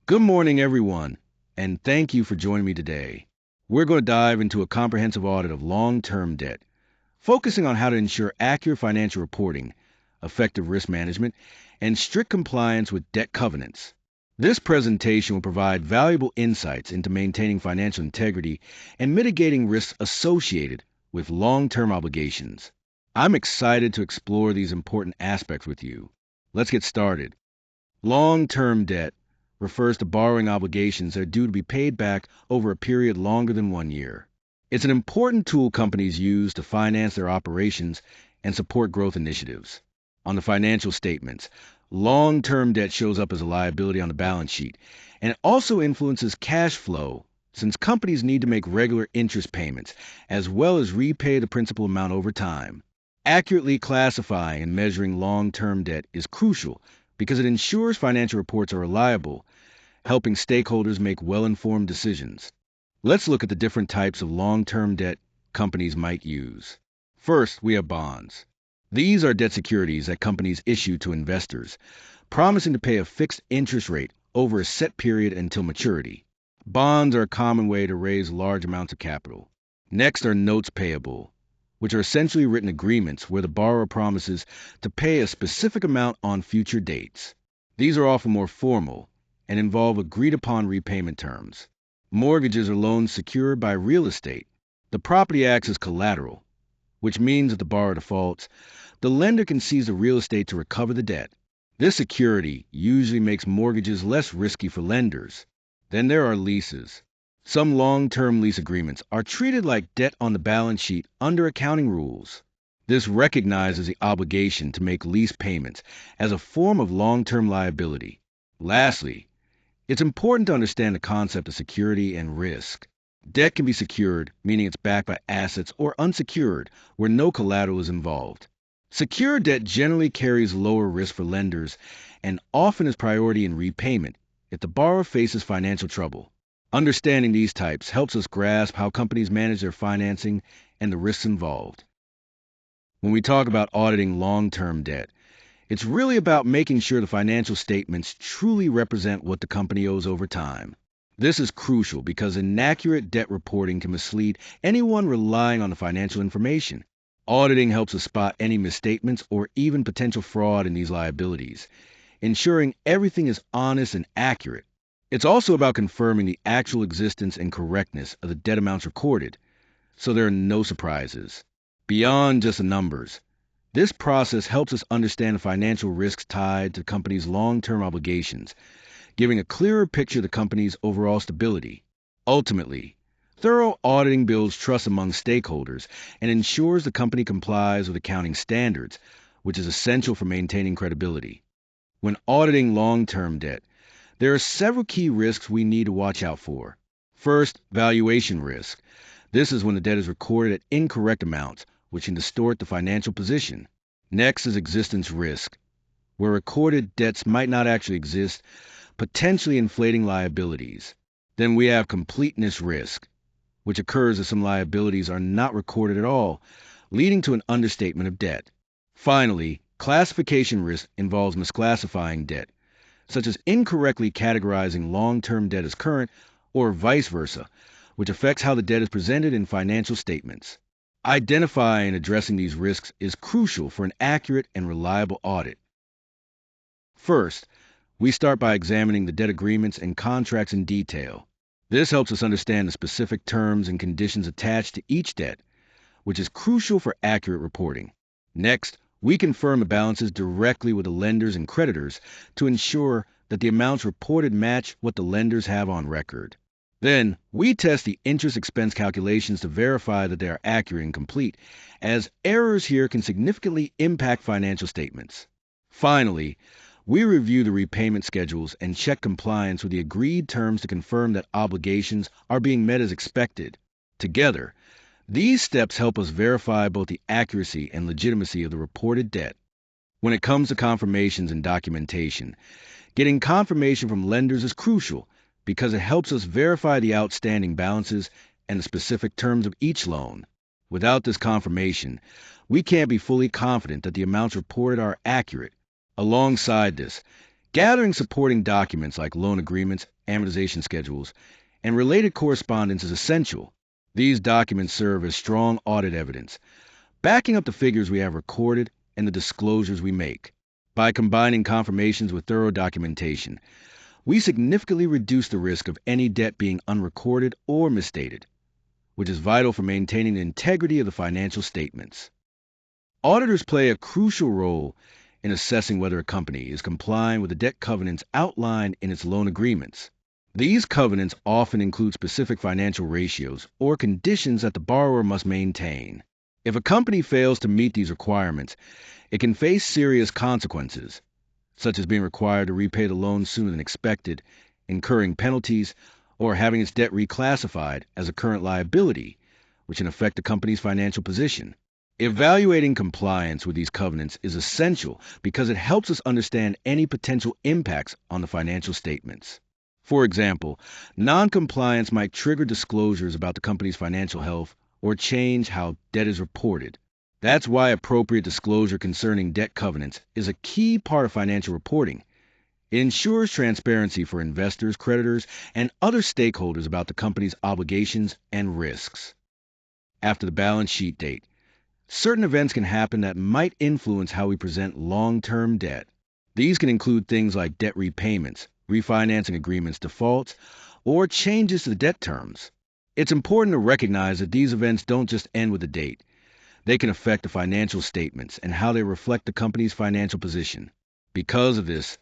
Good morning, everyone, and thank you for joining me today. We're going to dive into a comprehensive audit of long term debt, focusing on how to ensure accurate financial reporting, effective risk management, and strict compliance with debt covenants. This presentation will provide valuable insights into maintaining financial integrity and mitigating risks associated with long term obligations. I'm excited to explore these important aspects with you. Let's get started. Long term debt refers to borrowing obligations that are due to be paid back over a period longer than 1 year. It's an important tool companies use to finance their operations and support growth initiatives. On the financial statements, long term debt shows up as a liability on the balance sheet, and it also influences cash flow since companies need to make regular interest payments as well as repay the principal amount over time. Accurately classifying and measuring long term debt is crucial because it ensures financial reports are reliable, helping stakeholders make well informed decisions. Let's look at the different types of long term debt companies might use. First, we have bonds. These are debt securities that companies issue to investors, promising to pay a fixed interest rate over a set period until maturity. Bonds are a common way to raise large amounts of capital. Next are notes payable, which are essentially written agreements where the borrower promises to pay a specific amount on future dates. These are often more formal and involve agreed upon repayment terms. Mortgages are loans secured by real estate. The property acts as collateral, which means if the borrower defaults, the lender can seize the real estate to recover the debt. This security usually makes mortgages less risky for lenders. Then there are leases. Some long term lease agreements are treated like debt on the balance sheet under accounting rules. This recognizes the obligation to make lease payments as a form of long term liability. Lastly, it's important to understand the concept of security and risk. Debt can be secured, meaning it's backed by assets, or unsecured, where no collateral is involved. Secure debt generally carries lower risk for lenders and often is priority in repayment if the borrower faces financial trouble. Understanding these types helps us grasp how companies manage their financing and the risks involved. When we talk about auditing long term debt, it's really about making sure the financial statements truly represent what the company owes over time. This is crucial because inaccurate debt reporting can mislead anyone relying on the financial information. Auditing helps us spot any misstatements or even potential fraud in these liabilities, ensuring everything is honest and accurate. It's also about confirming the actual existence and correctness of the debt amounts recorded, so there are no surprises. Beyond just the numbers, this process helps us understand the financial risks tied to the company's long-term obligations, giving a clearer picture of the company's overall stability. Ultimately, thorough auditing builds trust among stakeholders and ensures the company complies with accounting standards, which is essential for maintaining credibility. When auditing long-term debt, there are several key risks we need to watch out for. First, valuation risk. This is when the debt is recorded at incorrect amounts, which can distort the financial position. Next is existence risk, where recorded debts might not actually exist, potentially inflating liabilities. Then we have completeness risk, which occurs if some liabilities are not recorded at all, leading to an understatement of debt. Finally, classification risk involves misclassifying debt, such as incorrectly categorizing long-term debt as current or vice versa, which affects how the debt is presented in financial statements. Identifying and addressing these risks is crucial for an accurate and reliable audit. First, we start by examining the debt agreements and contracts in detail. This helps us understand the specific terms and conditions attached to each debt, which is crucial for accurate reporting. Next, we confirm the balances directly with the lenders and creditors to ensure that the amounts reported match what the lenders have on record. Then, we test the interest expense calculations to verify that they are accurate and complete, as errors here can significantly impact financial statements. Finally, we review the repayment schedules and check compliance with the agreed terms to confirm that obligations are being met as expected. Together, these steps help us verify both the accuracy and legitimacy of the reported debt. When it comes to confirmations and documentation, getting confirmation from lenders is crucial because it helps us verify the outstanding balances and the specific terms of each loan. Without this confirmation, we can't be fully confident that the amounts reported are accurate. Alongside this, Gathering supporting documents like loan agreements, amortization schedules, and related correspondence is essential. These documents serve as strong audit evidence, backing up the figures we have recorded and the disclosures we make. By combining confirmations with thorough documentation, we significantly reduce the risk of any debt being unrecorded or misstated, which is vital for maintaining the integrity of the financial statements. Auditors play a crucial role in assessing whether a company is complying with the debt covenants outlined in its loan agreements. These covenants often include specific financial ratios or conditions that the borrower must maintain. If a company fails to meet these requirements, it can face serious consequences, such as being required to repay the loan sooner than expected, incurring penalties, or having its debt reclassified as a current liability, which can affect the company's financial position. Evaluating compliance with these covenants is essential because it helps us understand any potential impacts on the financial statements. For example, noncompliance might trigger disclosures about the company's financial health or change how debt is reported. That's why appropriate disclosure concerning debt covenants is a key part of financial reporting. It ensures transparency for investors, creditors, and other stakeholders about the company's obligations and risks. After the balance sheet date, certain events can happen that might influence how we present long-term debt. These can include things like debt repayments, refinancing agreements, defaults, or changes to the debt terms. It's important to recognize that these events don't just end with the date. They can affect the financial statements and how they reflect the company's financial position. Because of this,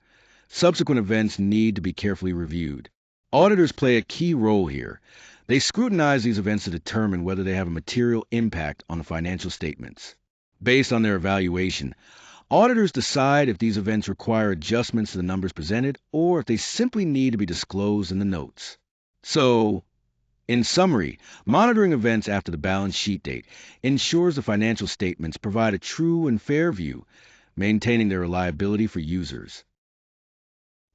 subsequent events need to be carefully reviewed. Auditors play a key role here. They scrutinize these events to determine whether they have a material impact on the financial statements. Based on their evaluation, auditors decide if these events require adjustments to the numbers presented or if they simply need to be disclosed in the notes. So, in summary, monitoring events after the balance sheet date ensures the financial statements provide a true and fair view, maintaining their reliability for users.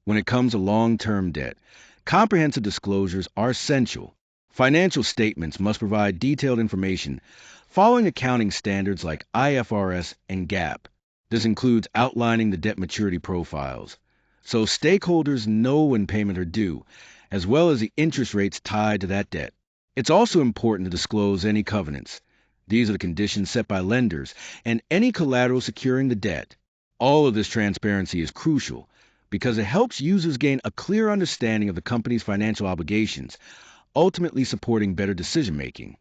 When it comes to long-term debt, comprehensive disclosures are essential. Financial statements must provide detailed information following accounting standards like IFRS and GAAP. This includes outlining the debt maturity profiles, so stakeholders know when payments are due, as well as the interest rates tied to that debt. It's also important to disclose any covenants. These are the conditions set by lenders and any collateral securing the debt. All of this transparency is crucial because it helps users gain a clear understanding of the company's financial obligations, ultimately supporting better decision-making.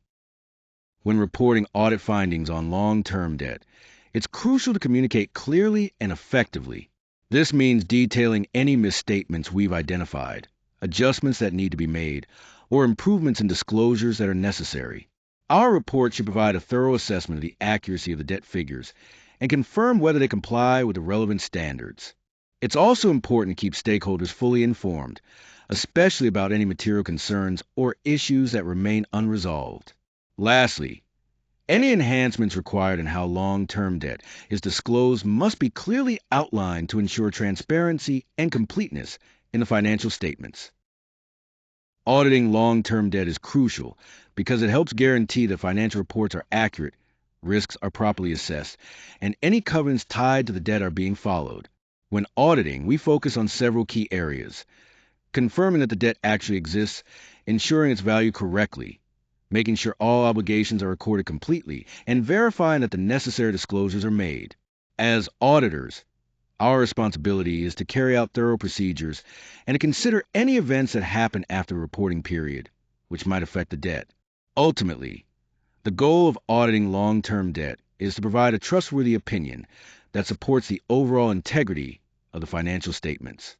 When reporting audit findings on long-term debt, it's crucial to communicate clearly and effectively. This means detailing any misstatements we've identified, adjustments that need to be made, or improvements in disclosures that are necessary. Our report should provide a thorough assessment of the accuracy of the debt figures and confirm whether they comply with the relevant standards. It's also important to keep stakeholders fully informed, especially about any material concerns or issues that remain unresolved. Lastly, any enhancements required in how long-term debt is disclosed must be clearly outlined to ensure transparency and completeness in the financial statements. Auditing long-term debt is crucial because it helps guarantee that financial reports are accurate, risks are properly assessed, and any covenants tied to the debt are being followed. When auditing, we focus on several key areas: confirming that the debt actually exists, ensuring its value correctly, making sure all obligations are recorded completely, and verifying that the necessary disclosures are made. As auditors, our responsibility is to carry out thorough procedures and to consider any events that happen after the reporting period, which might affect the debt. Ultimately, the goal of auditing long-term debt is to provide a trustworthy opinion that supports the overall integrity of the financial statements.